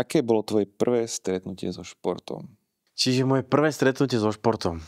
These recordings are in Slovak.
Aké bolo tvoje prvé stretnutie so športom? Čiže moje prvé stretnutie so športom.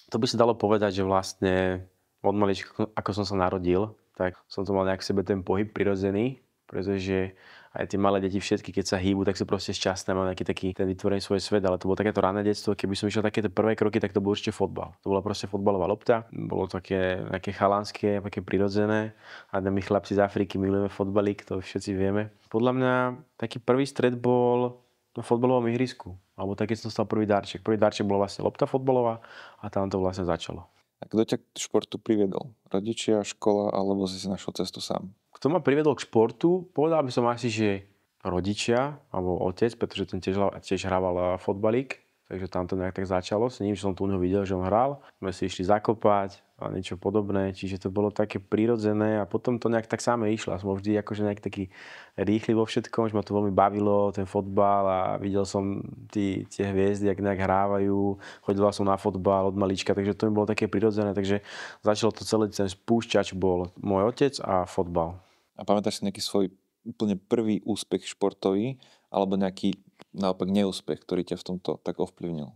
To by sa dalo povedať, že vlastne od malička, ako som sa narodil, tak som to mal nejak v sebe ten pohyb prirodzený, pretože aj tie malé deti všetky, keď sa hýbu, tak sú proste šťastné, majú nejaký taký ten vytvorený svoj svet, ale to bolo takéto rané detstvo, keby som išiel takéto prvé kroky, tak to bol určite fotbal. To bola proste fotbalová lopta, bolo také nejaké chalanské, také prirodzené a my chlapci z Afriky milujeme fotbalík, to všetci vieme. Podľa mňa taký prvý stret bol na fotbalovom ihrisku. Alebo tak, keď som stal prvý darček. Prvý darček bola vlastne lopta fotbalová a tam to vlastne začalo. A kto ťa k športu priviedol? Rodičia, škola alebo si našiel cestu sám? Kto ma priviedol k športu? Povedal by som asi, že rodičia alebo otec, pretože ten tiež hrával fotbalík. Takže tam to nejak tak začalo s ním, že som tu u neho videl, že on hral. My si išli zakopať a niečo podobné, čiže to bolo také prirodzené a potom to nejak tak samé išlo. Som bol vždy akože nejak taký rýchly vo všetkom, že ma to veľmi bavilo, ten fotbal a videl som tie hviezdy, jak nejak hrávajú. Chodila som na fotbal od malička, takže to mi bolo také prirodzené, takže začalo to celý ten spúšťač bol môj otec a fotbal. A pamätáš si nejaký svoj úplne prvý úspech športový alebo nejaký naopak neúspech, ktorý ťa v tomto tak ovplyvnil?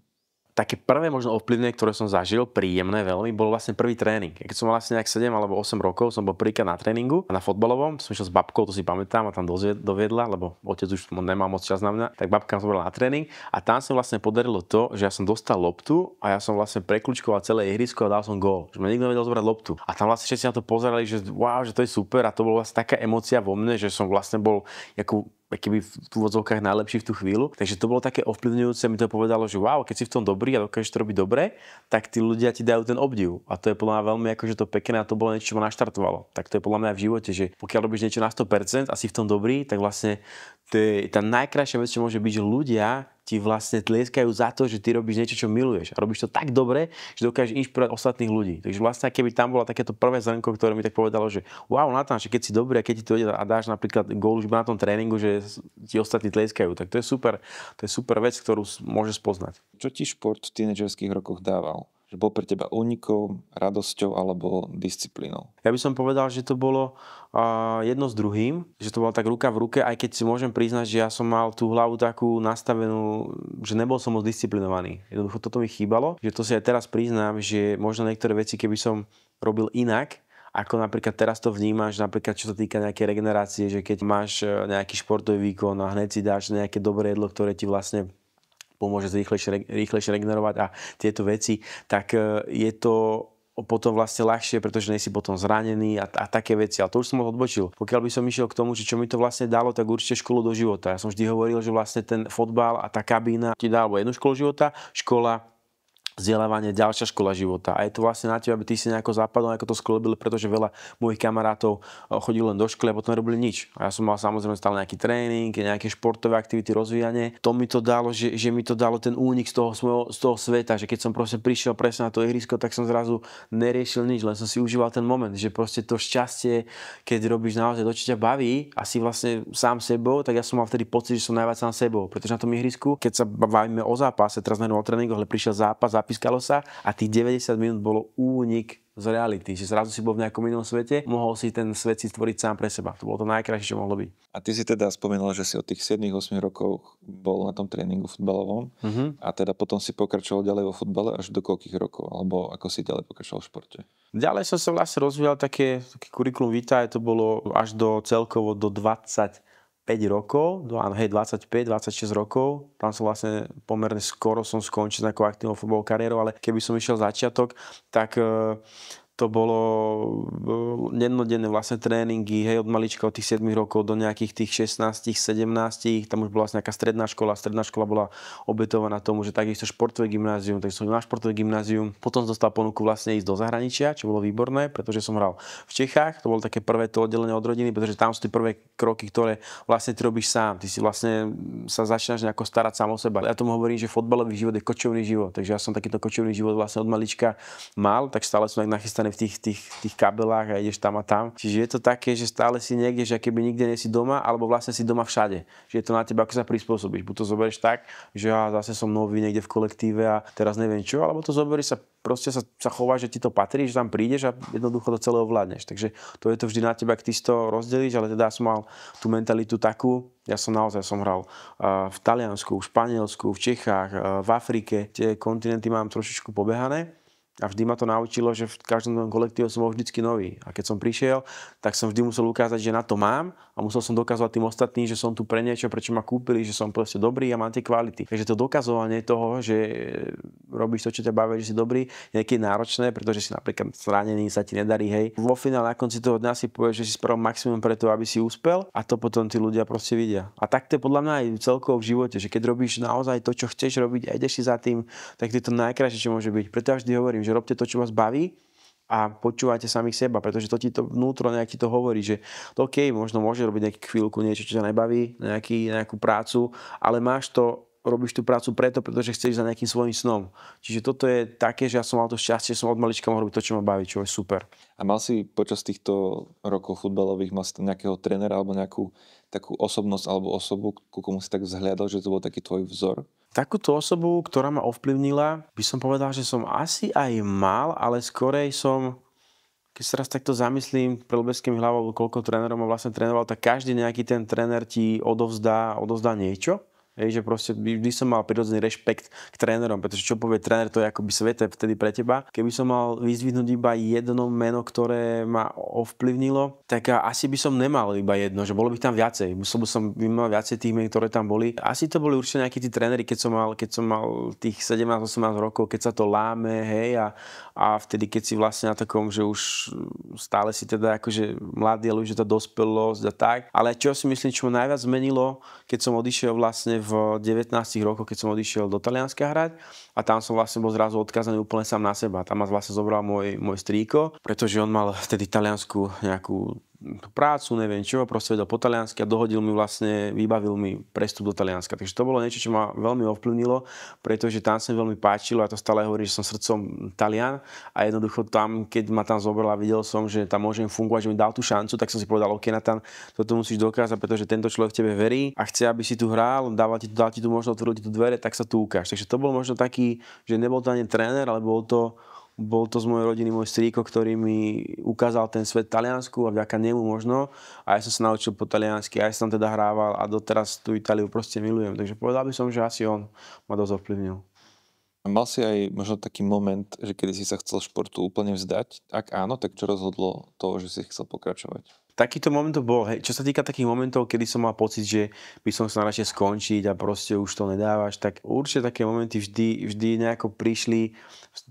Také prvé možno ovplyvnenie, ktoré som zažil, príjemné veľmi, bol vlastne prvý tréning. Keď som mal vlastne nejak 7 alebo 8 rokov, som bol prvýkrát na tréningu na fotbalovom, som išiel s babkou, to si pamätám, a tam doviedla, lebo otec už nemal moc čas na mňa, tak babka som bol na tréning a tam sa vlastne podarilo to, že ja som dostal loptu a ja som vlastne prekľúčkoval celé ihrisko a dal som gól. Že ma nikto nevedel zobrať loptu. A tam vlastne všetci na to pozerali, že wow, že to je super a to bola vlastne taká emócia vo mne, že som vlastne bol keby v úvodzovkách najlepší v tú chvíľu. Takže to bolo také ovplyvňujúce, mi to povedalo, že wow, keď si v tom dobrý a dokážeš to robiť dobre, tak tí ľudia ti dajú ten obdiv. A to je podľa mňa veľmi akože to pekné a to bolo niečo, čo ma naštartovalo. Tak to je podľa mňa v živote, že pokiaľ robíš niečo na 100% a si v tom dobrý, tak vlastne to je tá najkrajšia vec, čo môže byť, že ľudia ti vlastne tlieskajú za to, že ty robíš niečo, čo miluješ. A robíš to tak dobre, že dokážeš inšpirovať ostatných ľudí. Takže vlastne keby tam bola takéto prvé zrnko, ktoré mi tak povedalo, že wow, Natán, že keď si dobrý a keď ti to ide a dáš napríklad gól už na tom tréningu, že ti ostatní tlieskajú, tak to je super. To je super vec, ktorú môžeš poznať. Čo ti šport v tínedžerských rokoch dával? Že bol pre teba únikom, radosťou alebo disciplínou? Ja by som povedal, že to bolo jedno s druhým, že to bolo tak ruka v ruke, aj keď si môžem priznať, že ja som mal tú hlavu takú nastavenú, že nebol som moc disciplinovaný. Jednoducho toto mi chýbalo, že to si aj teraz priznám, že možno niektoré veci, keby som robil inak, ako napríklad teraz to vnímaš, napríklad čo sa týka nejakej regenerácie, že keď máš nejaký športový výkon a hneď si dáš nejaké dobré jedlo, ktoré ti vlastne pomôže rýchlejšie regenerovať a tieto veci, tak je to potom vlastne ľahšie, pretože nie si potom zranený a také veci. Ale to už som odbočil. Pokiaľ by som išiel k tomu, že čo mi to vlastne dalo, tak určite školu do života. Ja som vždy hovoril, že vlastne ten fotbal a tá kabína ti dá alebo jednu školu života, škola, vzdelávanie, ďalšia škola života. A je to vlastne na teba, aby ty si nejako zapadol, ako to sklobili, pretože veľa mojich kamarátov chodilo len do školy a potom nerobili nič. A ja som mal samozrejme stále nejaký tréning, nejaké športové aktivity, rozvíjanie. To mi to dalo, že mi to dalo ten únik z toho sveta, že keď som proste prišiel presne na to ihrisko, tak som zrazu neriešil nič, len som si užíval ten moment, že proste to šťastie, keď robíš naozaj to, čo ťa baví a si vlastne sám sebou, tak ja som mal vtedy pocit, že som najviac sám sebou, pretože na tom ihrisku, keď sa bavíme o zápase, teraz o tréningu, ale prišiel zápas, zapískalo sa a tých 90 minút bolo únik z reality, že zrazu si bol v nejakom inom svete, mohol si ten svet si stvoriť sám pre seba. To bolo to najkrajšie, čo mohlo byť. A ty si teda spomínal, že si od tých 7-8 rokov bol na tom tréningu futbalovom a teda potom si pokračoval ďalej vo futbale až do koľkých rokov? Alebo ako si ďalej pokračoval v športe? Ďalej som sa vlastne rozvíjal také kurikulum vitae, to bolo až do celkovo do 25 rokov, 25, 26 rokov. Tam som vlastne pomerne skoro som skončil nejakou aktívnou futbalovou kariérou, ale keby som išiel začiatok, tak to bolo jednodenné vlastne tréningy, hej, od malička, od tých 7 rokov do nejakých tých 16, 17, tam už bola vlastne nejaká stredná škola bola obetovaná tomu, že takisto športové gymnázium, takže som na športové gymnázium, potom som dostal ponuku vlastne ísť do zahraničia, čo bolo výborné, pretože som hral v Čechách, to bolo také prvé to oddelenie od rodiny, pretože tam sú tie prvé kroky, ktoré vlastne ty robíš sám, ty si vlastne sa začínaš nejako starať sám o seba. Ja tomu hovorím, že fotbalový život je kočovný život, takže ja som takýto kočovný život vlastne od malička mal, tak stále som tak nachystaný v tých kabelách a ideš tam a tam. Čiže je to také, že stále si niekde, že keby nikde nie si doma, alebo vlastne si doma všade. Že je to na teba, ako sa prispôsobíš. Buď to zoberieš tak, že ja zase som nový niekde v kolektíve a teraz neviem čo, alebo to zoberieš proste sa chováš, že ti to patrí, že tam prídeš a jednoducho to celé ovládneš. Takže to je to vždy na teba, ak ty si to rozdelíš, ale teda ja som mal tú mentalitu takú, ja som hral v Taliansku, v Španielsku, v Čechách, v Afrike, tie kontinenty mám trošičku pobehané. A vždy ma to naučilo, že v každom kolektíve som bol vždycky nový. A keď som prišiel, tak som vždy musel ukázať, že na to mám a musel som dokazovať tým ostatným, že som tu pre niečo, prečo ma kúpili, že som proste dobrý a mám tie kvality. Takže to dokazovanie toho, že robíš to, čo ťa baví, že si dobrý, je niekedy náročné, pretože si napríklad zranený, sa ti nedarí, hej. Vo finále na konci toho dňa si povieš, že si spravil maximum pre to, aby si úspel a to potom tí ľudia proste vidia. A tak to je podľa mňa aj celkovo v živote, že keď robíš naozaj to, čo chceš robiť a ideš si za tým, tak to je to najkrajšie, čo môže byť. Preto ja vždy hovorím, že robte to, čo vás baví a počúvajte samých seba, pretože to ti to vnútro nejak ti to hovorí, že to OK, možno môže robiť nejakú chvíľku niečo, čo ťa nebaví, nejakú prácu, ale robíš tú prácu pretože chceš za nejakým svojím snom. Čiže toto je také, že ja som mal to šťastie, že som od malička mohol robiť to, čo ma baví, čo je super. A mal si počas týchto rokov futbalových nejakého trénera alebo nejakú takú osobnosť alebo osobu, ku komu si tak vzhliadal, že to bol taký tvoj vzor? Takúto osobu, ktorá ma ovplyvnila, by som povedal, že som asi aj mal, ale skorej som, keď sa raz takto zamyslím, pred ľubeským hlavou, koľko trénerov ma vlastne trénoval, tak každý nejaký ten tréner ti odovzdá niečo. Že proste vždy som mal prirodzený rešpekt k trénerom, pretože čo povie tréner, to je akoby svete vtedy pre teba. Keby som mal vyzdvihnúť iba jedno meno, ktoré ma ovplyvnilo, tak asi by som nemal iba jedno, že bolo by tam viacej. Musel by som vymenovať viacej tých men, ktoré tam boli. Asi to boli určite nejakí tí tréneri, keď som mal tých 17-18 rokov, keď sa to láme, hej, a vtedy, keď si vlastne na takom, že už stále si teda akože mladý, ale už je to dospelosť a tak. Ale čo si myslím, čo ma najviac zmenilo, keď som odišiel vlastne v 19 rokoch, keď som odišiel do Talianska hrať a tam som vlastne bol zrazu odkazaný úplne sám na seba. Tam ma vlastne zobral môj strýko, pretože on mal vtedy taliansku nejakú prácu, neviem čo, proste vedel po taliansky a vybavil mi prestup do Talianska. Takže to bolo niečo, čo ma veľmi ovplyvnilo, pretože tam sa mi veľmi páčilo a to stále hovorí, že som srdcom Talian a jednoducho tam, keď ma tam zobral a videl som, že tam môžem fungovať, že mi dal tú šancu, tak som si povedal, OK, Nathan, toto musíš dokázať, pretože tento človek v tebe verí a chce, aby si tu hral, dal ti tu možnosť otvoriť tu dvere, tak sa tu ukáž. Takže to bol možno taký, že nebol to ani tréner, ale bol to z mojej rodiny môj strýko, ktorý mi ukázal ten svet Taliansku a vďaka nemu možno. A ja som sa naučil po taliansky, aj som tam teda hrával a doteraz tú Itáliu proste milujem. Takže povedal by som, že asi on ma dosť ovplyvnil. Mal si aj možno taký moment, že kedy si sa chcel športu úplne vzdať? Ak áno, tak čo rozhodlo to, že si chcel pokračovať? Takýto moment to bol, hej. Čo sa týka takých momentov, kedy som mal pocit, že by som sa radšej skončiť a proste už to nedávaš, tak určite také momenty vždy nejako prišli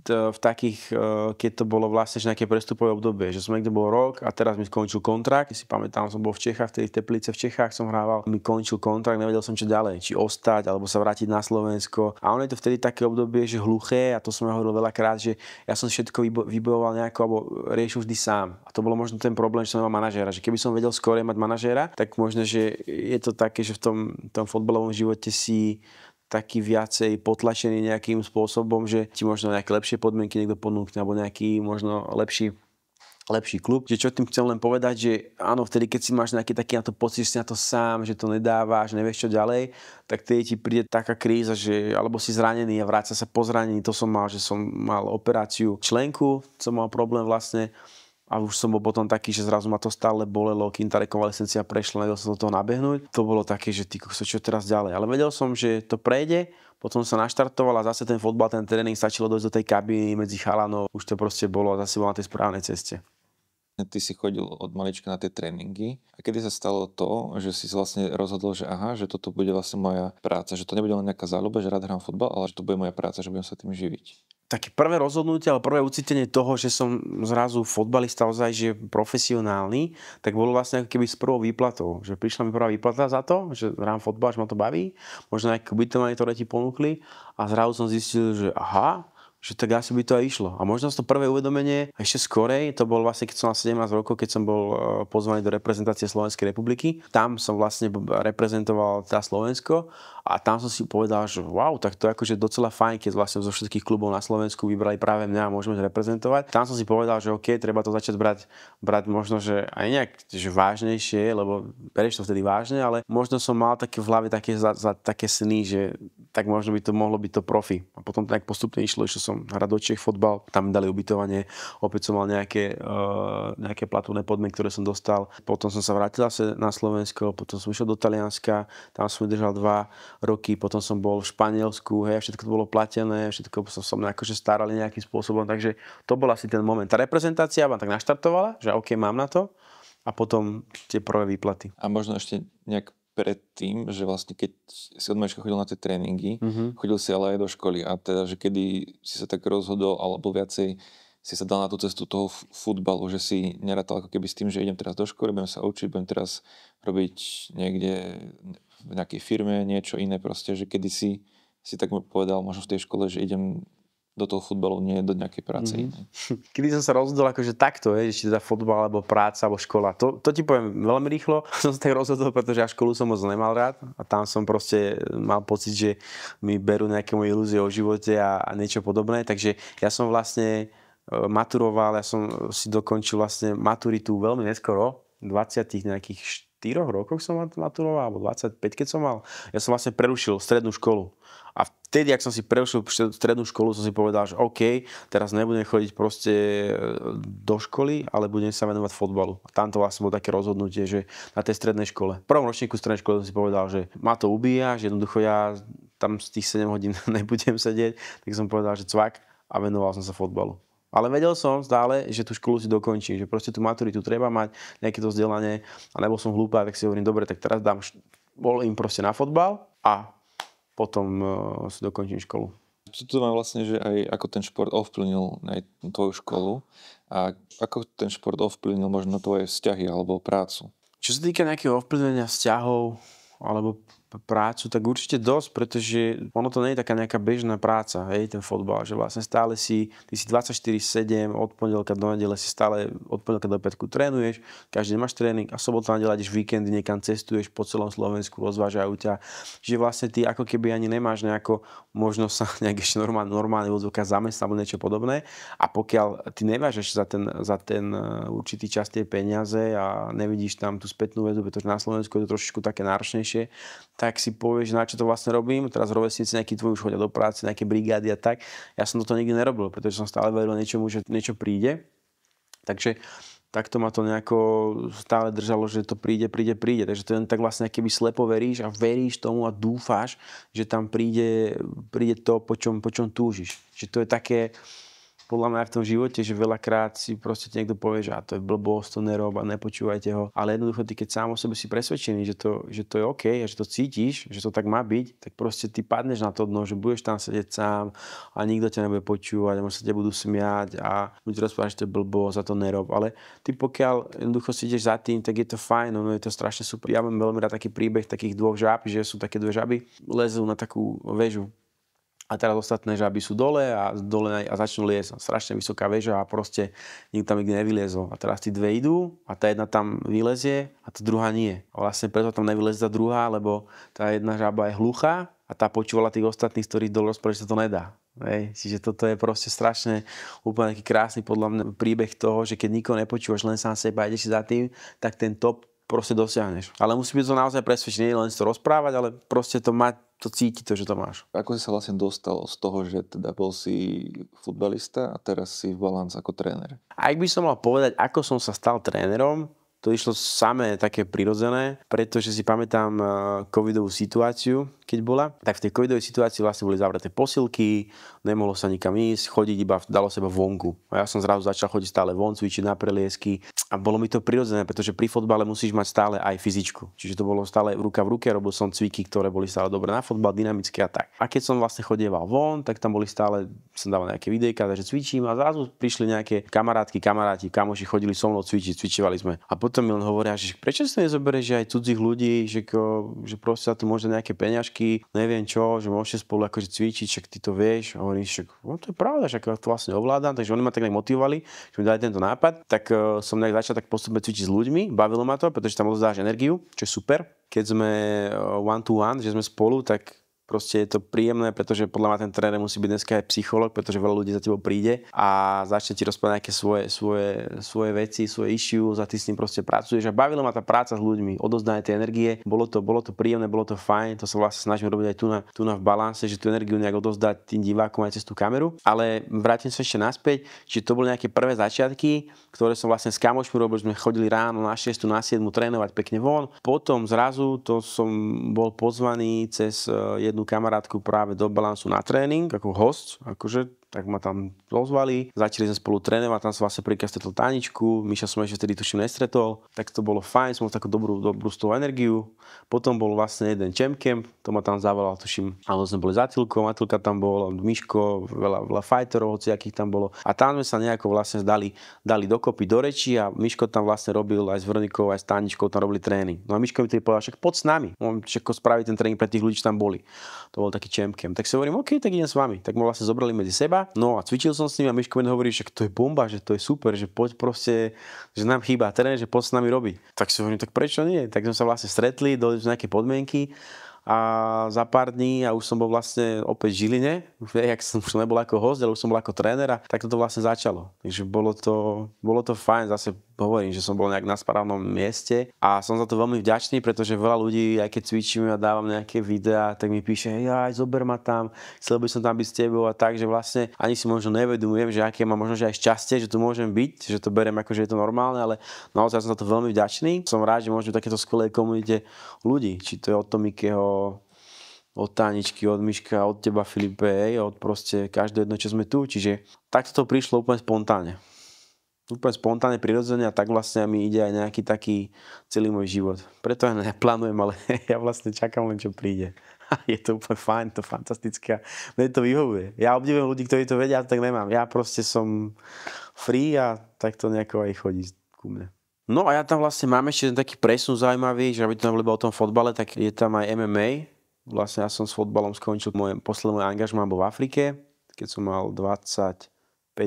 v takých, keď to bolo vlastne nejaké prestupové obdobie, že som niekde bol rok a teraz mi skončil kontrakt. Si pamätám, som bol v Čechách, vtedy v Teplice v Čechách som hrával, mi končil kontrakt, nevedel som čo ďalej, či ostať alebo sa vrátiť na Slovensko. A ono je to vtedy také obdobie, že hluché, a to som ja hovoril veľakrát, že ja som všetko vybojoval nejako alebo riešil vždy sám. A to bolo možno ten problém, že som nemal manažéra. Keby som vedel skôr mať manažéra, tak možno, že je to také, že v tom fotbalovom živote si taký viacej potlačený nejakým spôsobom, že ti možno nejaké lepšie podmienky niekto ponúkne alebo nejaký možno lepší klub. Že čo tým chcem len povedať, že áno, vtedy keď si máš nejaký taký na to pocit, že si na to sám, že to nedávaš, nevieš čo ďalej, tak tedy ti príde taká kríza, že alebo si zranený a vráca sa po zranení. To som mal, že som mal operáciu členku, som mal problém vlastne. A už som bol potom taký, že zrazu ma to stále bolelo, kým tá rekonvalescencia prešla, nevedel som do toho nabehnúť. To bolo také, že čo teraz ďalej. Ale vedel som, že to prejde, potom sa naštartoval a zase ten fotbal, ten tréning, stačilo dojsť do tej kabíny medzi chalanov. Už to proste bolo a zase bol na tej správnej ceste. Ty si chodil od malička na tie tréningy. A kedy sa stalo to, že si vlastne rozhodol, že že toto bude vlastne moja práca, že to nebude len nejaká záľuba, že rád hrám futbal, ale že to bude moja práca, že budem sa tým živiť? Také prvé rozhodnutie, ale prvé ucítenie toho, že som zrazu fotbalista ozaj, že profesionálny, tak bolo vlastne ako keby s prvou výplatou. Že prišla mi prvá výplata za to, že hrám fotbal, že ma to baví, možno nejaké ubytovanie, ktoré ti ponúkli a zrazu som zistil, že že tak asi by to aj išlo. A možno to prvé uvedomenie ešte skorej, to bol vlastne, keď som mal 17 rokov, keď som bol pozvaný do reprezentácie Slovenskej republiky. Tam som vlastne reprezentoval teda Slovensko a tam som si povedal, že wow, tak to je akože docela fajn, keď vlastne zo všetkých klubov na Slovensku vybrali práve mňa a môžeme reprezentovať. Tam som si povedal, že OK, treba to začať brať možno, že aj nejak že vážnejšie, lebo berieš to vtedy vážne, ale možno som mal také v hlave také sny, že tak možno by to mohlo byť to profi. A potom tak postupne išlo som hrať do Čech fotbal, tam dali ubytovanie, opäť som mal nejaké platobné podmienky, ktoré som dostal. Potom som sa vrátil na Slovensko, potom som išiel do Talianska, tam som vydržal 2 roky, potom som bol v Španielsku, hej, všetko to bolo platené, všetko som akože starali nejakým spôsobom, takže to bol asi ten moment. Tá reprezentácia ma tak naštartovala, že OK, mám na to a potom tie prvé výplaty. A možno ešte nejak predtým, že vlastne keď si od malička chodil na tie tréningy, chodil si ale aj do školy a teda, že kedy si sa tak rozhodol alebo viacej si sa dal na tú cestu toho futbalu, že si nerátal ako keby s tým, že idem teraz do školy, budem sa učiť, budem teraz robiť niekde v nejakej firme niečo iné proste, že kedy si tak povedal možno v tej škole, že idem do toho futbalu, nie do nejakej práce inej. Kedy som sa rozhodol akože takto, že či teda futbal, alebo práca, alebo škola, to ti poviem veľmi rýchlo. Som sa tak rozhodol, pretože ja školu som moc nemal rád a tam som proste mal pocit, že mi berú nejaké moje ilúzie o živote a niečo podobné, takže ja som vlastne maturoval, ja som si dokončil vlastne maturitu veľmi neskoro, 20 nejakých 4 rokoch som maturoval, alebo 25, keď som mal. Ja som vlastne prerušil strednú školu. A vtedy, ak som si prerušil strednú školu, som si povedal, že OK, teraz nebudem chodiť proste do školy, ale budem sa venovať fotbalu. A tam to vlastne bolo také rozhodnutie, že na tej strednej škole. V prvom ročníku strednej školy som si povedal, že ma to ubíja, že jednoducho ja tam z tých 7 hodín nebudem sedieť, tak som povedal, že cvak a venoval som sa fotbalu. Ale vedel som stále, že tú školu si dokončím, že proste tú maturitu treba mať, nejaké to vzdelanie a nebol som hlúpa, tak si hovorím, dobre, tak teraz bol im proste na fotbal a potom si dokončím školu. Čo to má vlastne, že aj ako ten šport ovplyvnil aj tvoju školu a ako ten šport ovplyvnil možno tvoje vzťahy alebo prácu? Čo sa týka nejakého ovplyvnenia vzťahov alebo prácu, tak určite dosť, pretože ono to nie je taká nejaká bežná práca, hej, ten fotbal, že vlastne stále ty si 24/7, od pondelka do nedele si stále od pondelka do piatku trénuješ, každý deň máš tréning a sobota nedela ideš víkendy, niekam cestuješ po celom Slovensku, rozvážajú ťa, že vlastne ty ako keby ani nemáš nejako možnosť sa nejak ešte normálne vodzvuka zamestnať alebo niečo podobné a pokiaľ ty nevážeš za ten určitý čas tie peniaze a nevidíš tam tú spätnú väzbu, pretože na Slovensku je to trošičku také náročnejšie, tak si povieš, na čo to vlastne robím. Teraz rovesníci nejakí tvoji už chodia do práce, nejaké brigády a tak. Ja som toto nikdy nerobil, pretože som stále veril niečomu, že niečo príde. Takže takto ma to nejako stále držalo, že to príde. Takže to len tak vlastne keby slepo veríš a veríš tomu a dúfáš, že tam príde to, po čom túžiš. Že to je také podľa mňa v tom živote, že veľakrát si proste niekto povie, že to je blbosť, to nerob a nepočúvajte ho. Ale jednoducho ty, keď sám o sebe si presvedčený, že to je OK a že to cítiš, že to tak má byť, tak proste ty padneš na to dno, že budeš tam sedieť sám a nikto ťa nebude počúvať a možno sa ťa budú smiať a budeš rozprávať, že to je blbosť a to nerob. Ale ty pokiaľ jednoducho si ideš za tým, tak je to fajn, no je to strašne super. Ja mám veľmi rád taký príbeh takých 2 žáb, že sú také 2 žaby, lezú na takú väžu. A teraz ostatné žaby sú dole a začnú liesť. Strašne vysoká väža a proste nikto tam nikdy nevyliezol. A teraz tí 2 idú a tá jedna tam vylezie a tá druhá nie. A vlastne preto tam nevylezie tá druhá, lebo tá jedna žaba je hluchá a tá počúvala tých ostatných, ktorí dole rozprávali, že sa to nedá. Hej. Čiže toto je proste strašne úplne taký krásny podľa mňa príbeh toho, že keď nikoho nepočúvaš, len sám seba ideš si za tým, tak ten top proste dosiahneš. Ale musí byť to naozaj presvedčený, nie len si to rozprávať, ale proste to mať, to cíti to, že to máš. Ako si sa vlastne dostal z toho, že teda bol si futbalista a teraz si v Balance ako tréner? Ak by som mal povedať, ako som sa stal trénerom, to išlo samé také prirodzené, pretože si pamätám covidovú situáciu, keď bola. Tak v tej covidovej situácii vlastne boli zavreté posilky, nemohlo sa nikam ísť, chodiť iba dalo seba vonku. A ja som zrazu začal chodiť stále von, cvičiť na preliesky a bolo mi to prirodzené, pretože pri fotbale musíš mať stále aj fyzičku. Čiže to bolo stále ruka v ruke, robil som cviky, ktoré boli stále dobré na fotbal, dynamické a tak. A keď som vlastne chodieval von, tak tam boli stále, som dával nejaké videjka, takže cvičím a zrazu prišli nejaké kamaráti, kamoši chodili so mnou cvičiť, cvičívali sme. A potom mi len hovoria, že prečo si nezoberieš aj cudzích ľudí, že proste sa tu môže nejaké peňažky, neviem čo, že môžete spolu akože cvičiť, však ty to vieš. A hovorím, že no, to je pravda, že ja to vlastne ovládam, takže oni ma tak motivovali, že mi dali tento nápad, tak som začal tak postupne cvičiť s ľuďmi, bavilo ma to, pretože tam odozdáš energiu, čo je super. Keď sme one to one, že sme spolu, tak proste je to príjemné, pretože podľa mňa ten tréner musí byť dneska aj psychológ, pretože veľa ľudí za tebou príde a začne ti rozprávať nejaké svoje veci, svoje issues a ty s ním proste pracuješ. A bavila ma tá práca s ľuďmi, odozdanie tej energie. Bolo to príjemné, bolo to fajn, to sa vlastne snažím robiť aj tu na v balanse, že tú energiu nejak odozdať tým divákom aj cez tú kameru. Ale vrátim sa ešte naspäť, že to boli nejaké prvé začiatky, ktoré som vlastne s kamošmi robil, sme chodili ráno na 6, na 7 trénovať pekne von. Potom zrazu to som bol pozvaný cez jednu kamarátku práve do balansu na tréning, ako host, akože, tak ma tam pozvali, začali sme spolu trénovať, tam som vlastne prvýkrát stretol Taničku, Miša som ešte vtedy tuším nestretol, tak to bolo fajn, som mal takú dobrú z toho energiu. Potom bol vlastne jeden Champ, to ma tam zavolal, tuším, ale sme boli za Atilkou, Atilka tam bol, Miško, veľa fighterov, hociakých tam bolo. A tam sme sa nejako vlastne dali dokopy do reči a Miško tam vlastne robil aj s Veronikou, aj s Taničkou, tam robili tréning. No a Miško mi tedy povedal, však poď s nami, on všetko spraví ten tréning pre tých ľudí, čo tam boli. To bol taký Champ. Tak si hovorím, OK, tak idem s vami. Tak ma vlastne zobrali medzi seba. No a cvičil som s ním a Miško mi hovorí, že to je bomba, že to je super, že poď proste, že nám chýba tréner, že poď s nami robiť. Tak si hovorím, tak prečo nie? Tak sme sa vlastne stretli, dali sme nejaké podmienky a za pár dní a už som bol vlastne opäť v Žiline, jak som už nebol ako host, ale už som bol ako tréner a tak to vlastne začalo. Takže bolo to fajn, zase hovorím, že som bol nejak na správnom mieste a som za to veľmi vďačný, pretože veľa ľudí, aj keď cvičíme a dávam nejaké videá, tak mi píše, aj zober ma tam, chcel by som tam byť s tebou a tak, že vlastne ani si možno nevedomujem, že aké mám možno že aj šťastie, že tu môžem byť, že to beriem ako, že je to normálne, ale naozaj som za to veľmi vďačný. Som rád, že môžem v takéto skvelej komunite ľudí, či to je od Tomikeho, od Táničky, od Miška, od teba Filipe, od proste každého jedno, čo sme tu, čiže takto to prišlo úplne spontánne. Úplne spontánne, prirodzene a tak vlastne mi ide aj nejaký taký celý môj život. Preto ja neplánujem, ale ja vlastne čakám len, čo príde. Je to úplne fajn, to fantastické. Mne to vyhovuje. Ja obdivujem ľudí, ktorí to vedia, tak nemám. Ja proste som free a tak to nejako aj chodí ku mne. No a ja tam vlastne mám ešte taký presun zaujímavý, že aby to nebolo iba o tom fotbale, tak je tam aj MMA. Vlastne ja som s fotbalom skončil, posledný môj angažmán bol v Afrike, keď som mal 25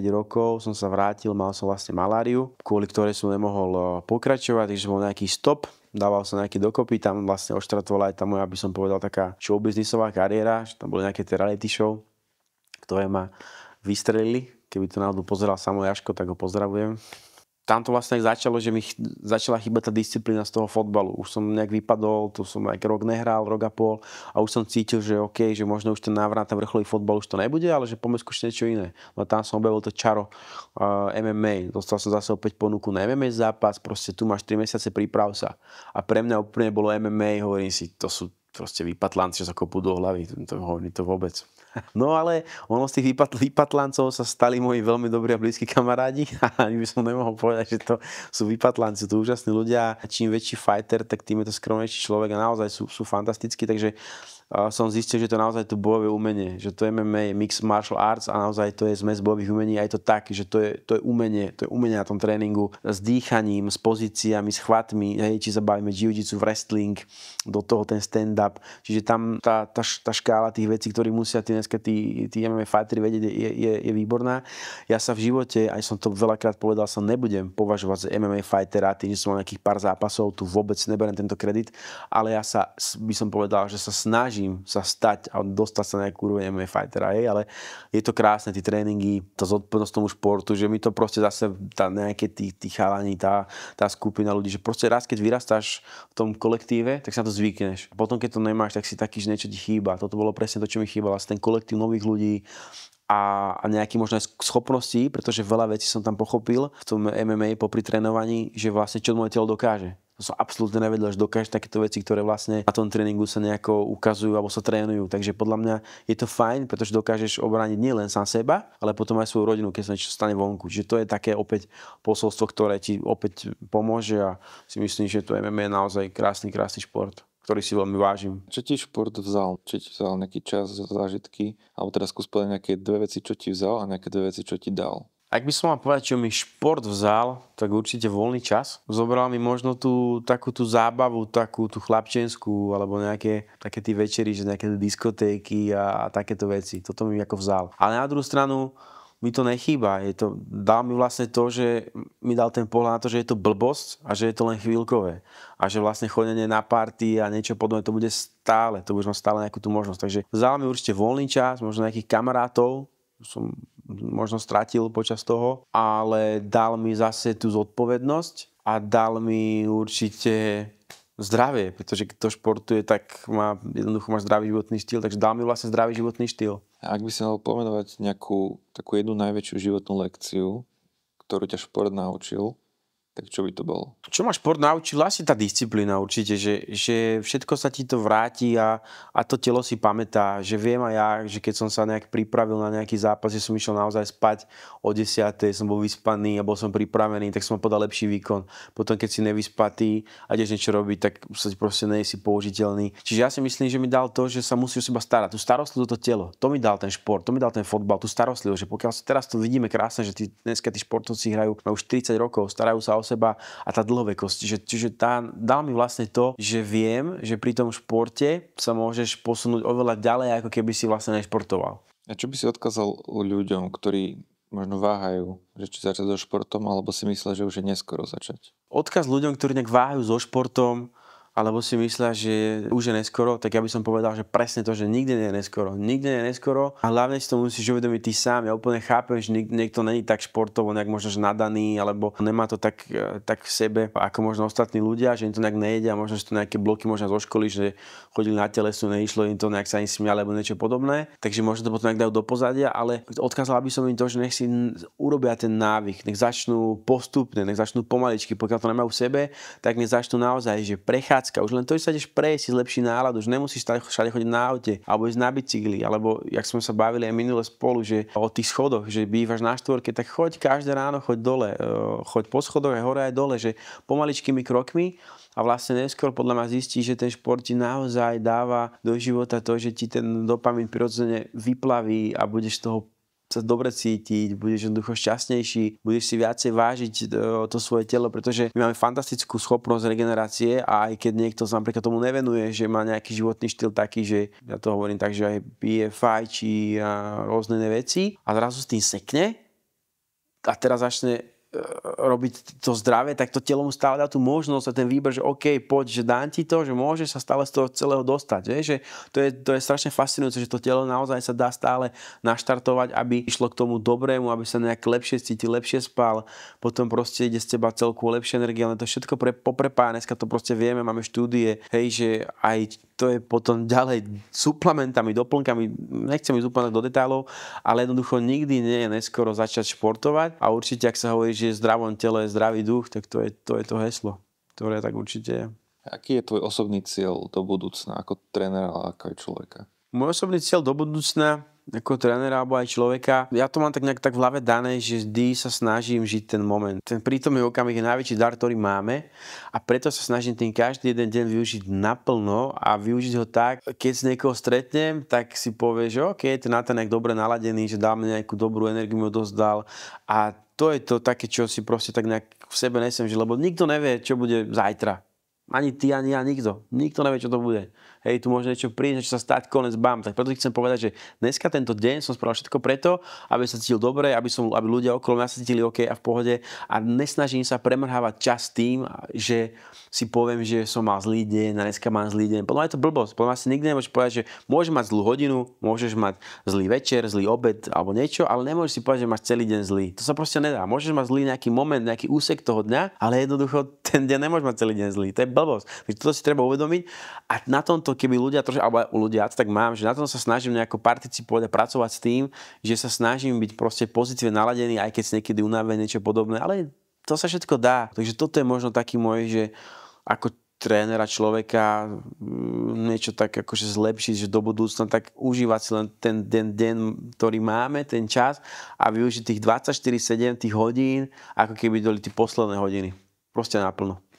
rokov, som sa vrátil, mal som vlastne maláriu, kvôli ktorej som nemohol pokračovať, takže bol nejaký stop, dával som nejaký dokopy, tam vlastne oštartovala aj tá moja, aby som povedal, taká showbiznisová kariéra, že tam boli nejaké tie reality show, ktoré ma vystrelili. Keby to náhodou pozeral Samo Jaško, tak ho pozdravujem. Tam to vlastne začalo, že mi začala chýbať tá disciplína z toho fotbalu. Už som nejak vypadol, to som aj rok nehral, rok a pol a už som cítil, že OK, že možno už ten návrat na vrcholový fotbal už to nebude, ale že poďme skúšať niečo iné. No tam som objavil to čaro MMA. Dostal som zase opäť ponuku na MMA zápas, proste tu máš 3 mesiace, priprav sa. A pre mňa úplne bolo MMA, hovorím si, to sú proste vypatlanci, čo sa kopú do hlavy, to vôbec. No ale ono z tých vypatlancov sa stali moji veľmi dobrí a blízki kamarádi a ani by som nemohol povedať, že to sú vypatlanci, to sú úžasní ľudia. Čím väčší fighter, tak tým je to skromnejší človek a naozaj sú fantastickí, takže som zistil, že to naozaj to bojové umenie, že to MMA je mix martial arts a naozaj to je zmes bojových umení a je to tak, že to je umenie na tom tréningu s dýchaním, s pozíciami, s chvatmi, hej, či sa bavíme jiu-jitsu, wrestling, do toho ten stand-up, čiže tam tá škála tých vecí, ktoré musia dneska tí MMA fighteri vedieť, je výborná. Ja sa v živote, aj som to veľakrát povedal, som nebudem považovať za MMA fightera, tým, že som mal nejakých pár zápasov, tu vôbec neberiem tento kredit, ale ja by som povedal, že sa snažím sa stať a dostať sa na nejakú úroveň MMA fightera, ale je to krásne, tí tréningy, tá zodpovednosť tomu športu, že mi to proste zase nejaké tí chalani, tá skupina ľudí, že proste raz, keď vyrastáš v tom kolektíve, tak sa na to zvykneš. Potom, keď to nemáš, tak si taký, že niečo ti chýba. Toto bolo presne to, čo mi chýbalo, ten kolektív nových ľudí a nejaké možno schopnosti, pretože veľa vecí som tam pochopil v tom MMA popri trénovaní, že vlastne čo moje telo dokáže. To som absolútne nevedel, že dokáže takéto veci, ktoré vlastne na tom tréningu sa nejako ukazujú alebo sa trénujú. Takže podľa mňa je to fajn, pretože dokážeš obrániť nielen sám seba, ale potom aj svoju rodinu, keď sa niečo stane vonku. Čiže to je také opäť posolstvo, ktoré ti opäť pomôže a si myslím, že to MMA je naozaj krásny šport, ktorý si veľmi vážim. Čo ti šport vzal? Či ti vzal nejaký čas, zážitky? Alebo teraz skús povedať nejaké dve veci, čo ti vzal a nejaké dve veci, čo ti dal? Ak by som mal povedať, čo mi šport vzal, tak určite voľný čas. Zobral mi možno takú tú zábavu, takú tú chlapčenskú, alebo nejaké také tí večery, že nejaké diskotéky a takéto veci. Toto mi ako vzal. Ale na druhú stranu mi to nechýba. Dal mi vlastne to, že mi dal ten pohľad na to, že je to blbosť a že je to len chvíľkové. A že vlastne chodenie na party a niečo podobné, to bude stále. To budeš mať stále nejakú tú možnosť. Takže vzal mi určite voľný čas, možno nejakých kamarátov, som možno stratil počas toho, ale dal mi zase tú zodpovednosť a dal mi určite zdravie, pretože kto športuje, tak jednoducho má zdravý životný štýl, takže dal mi vlastne zdravý životný štýl. A ak by si mal pomenovať nejakú takú jednu najväčšiu životnú lekciu, ktorú ťa šport naučil, tak čo by to bolo? Čo ma šport naučil? Asi tá disciplína určite, že všetko sa ti to vráti a to telo si pamätá, že viem aj ja, že keď som sa nejak pripravil na nejaký zápas, že som išiel naozaj spať o 10, som bol vyspaný a bol som pripravený, tak som podal lepší výkon. Potom keď si nevyspatý a ideš niečo robiť, tak sa ti proste nie si použiteľný. Čiže ja si myslím, že mi dal to, že sa musíš o seba starať. Tú starostlivosť, to telo, to mi dal ten šport, to mi dal ten fotbal, tú starostlivosť, že pokiaľ teraz to vidíme krásne, že dneska tí športovci majú už 40 rokov, starajú sa o seba a tá dlhovekosť. Čiže dal mi vlastne to, že viem, že pri tom športe sa môžeš posunúť oveľa ďalej, ako keby si vlastne nešportoval. A čo by si odkázal ľuďom, ktorí možno váhajú, že či začať so športom, alebo si myslia, že už je neskoro začať? Odkaz ľuďom, ktorí nejak váhajú so športom, alebo si myslia, že už je neskoro, tak ja by som povedal, že presne to, že nikdy nie je neskoro. Nikdy nie je neskoro a hlavne si to musíš uvedomiť ty sám. Ja úplne chápem, že niekto není tak športovo nejak možno že nadaný, alebo nemá to tak v sebe, ako možno ostatní ľudia, že im to nejak nejde a možno, že to nejaké bloky možno zo školy, že chodili na telesu, neišlo im to, nejak sa im smiali alebo niečo podobné. Takže možno to potom nejak dajú do pozadia, ale odkázal by som im to, že nech si urobia ten návyk, nech začnú postupne, nech začnú pomaličky, pokiaľ to nemajú v sebe, tak nech začnú naozaj, že už len to, že sa ideš prejsť, si zlepší náladu, že nemusíš všade chodiť na aute, alebo ísť na bicykli, alebo jak sme sa bavili aj minule spolu, že o tých schodoch, že bývaš na štvorke, tak choď každé ráno, choď dole, choď po schodoch aj hore aj dole, že pomaličkými krokmi a vlastne neskôr podľa mňa zistíš, že ten šport ti naozaj dáva do života to, že ti ten dopamín prirodzene vyplaví a budeš z toho sa dobre cítiť, budeš jednoducho šťastnejší, budeš si viacej vážiť to svoje telo, pretože my máme fantastickú schopnosť regenerácie a aj keď niekto sa napríklad tomu nevenuje, že má nejaký životný štýl taký, že ja to hovorím tak, že aj pije, fajčí a rôzne veci a zrazu s tým sekne a teraz začne robiť to zdravie, tak to telo mu stále dá tú možnosť a ten výber, že OK, poď, že dám ti to, že môžeš sa stále z toho celého dostať. Že to je strašne fascinujúce, že to telo naozaj sa dá stále naštartovať, aby išlo k tomu dobrému, aby sa nejak lepšie cítil, lepšie spal, potom proste ide z teba celku lepšia energia, ale to všetko poprepája, dneska to proste vieme, máme štúdie, hej, že aj to je potom ďalej suplementami, doplnkami, nechcem ísť úplne do detailov, ale jednoducho nikdy nie je neskoro začať športovať a určite, ak sa hovorí, že v zdravom tele je zdravý duch, tak to je to heslo, ktoré tak určite je. Aký je tvoj osobný cieľ do budúcna ako trénera a ako aj človeka? Môj osobný cieľ do budúcna ako trénera alebo aj človeka, ja to mám tak nejak tak v hlave dané, že vždy sa snažím žiť ten moment. Ten prítomný okamih je najväčší dar, ktorý máme a preto sa snažím tým každý jeden deň využiť naplno a využiť ho tak, keď s niekoho stretnem, tak si povie, že OK, ten Nathan je dobre naladený, že dá mi nejakú dobrú energiu, mi ho dozdal a to je to také, čo si proste tak nejak v sebe nesem, že lebo nikto nevie, čo bude zajtra. Ani ty, ani ja, nikto. Nikto nevie, čo to bude. Hej, tu môže niečo prísť, niečo sa stať, konec, bam. Tak preto chcem povedať, že dneska tento deň som spravil všetko preto, aby sa cítil dobre, aby ľudia okolo mňa sa cítili OK a v pohode a nesnažím sa premrhávať čas tým, že si poviem, že som mal zlý deň a dneska mám zlý deň. Podľa mňa je to blbosť. Podľa mňa si nikdy nemôžeš povedať, že môžeš mať zlú hodinu, môžeš mať zlý večer, zlý obed alebo niečo, ale nemôžeš si povedať, že máš celý deň zlý. To sa proste nedá. Môžeš mať zlý nejaký moment, nejaký úsek toho dňa, ale jednoducho ten deň nemôžeš mať celý deň zlý. To je blbosť. Takže toto si treba uvedomiť a na tomto, keby ľudia alebo ľudia, tak mám, že na tom sa snažím nejako participovať a pracovať s tým, že sa snažím byť proste pozitívne naladený, aj keď si niekedy unavený, niečo podobné, ale to sa všetko dá. Takže toto je možno taký môj, že ako trénera človeka niečo tak akože zlepšiť, že do budúcna tak užívať si len ten deň, ktorý máme, ten čas a využiť tých 24/7 tých hodín, ako keby boli tie posledné hodiny. Proste naplno.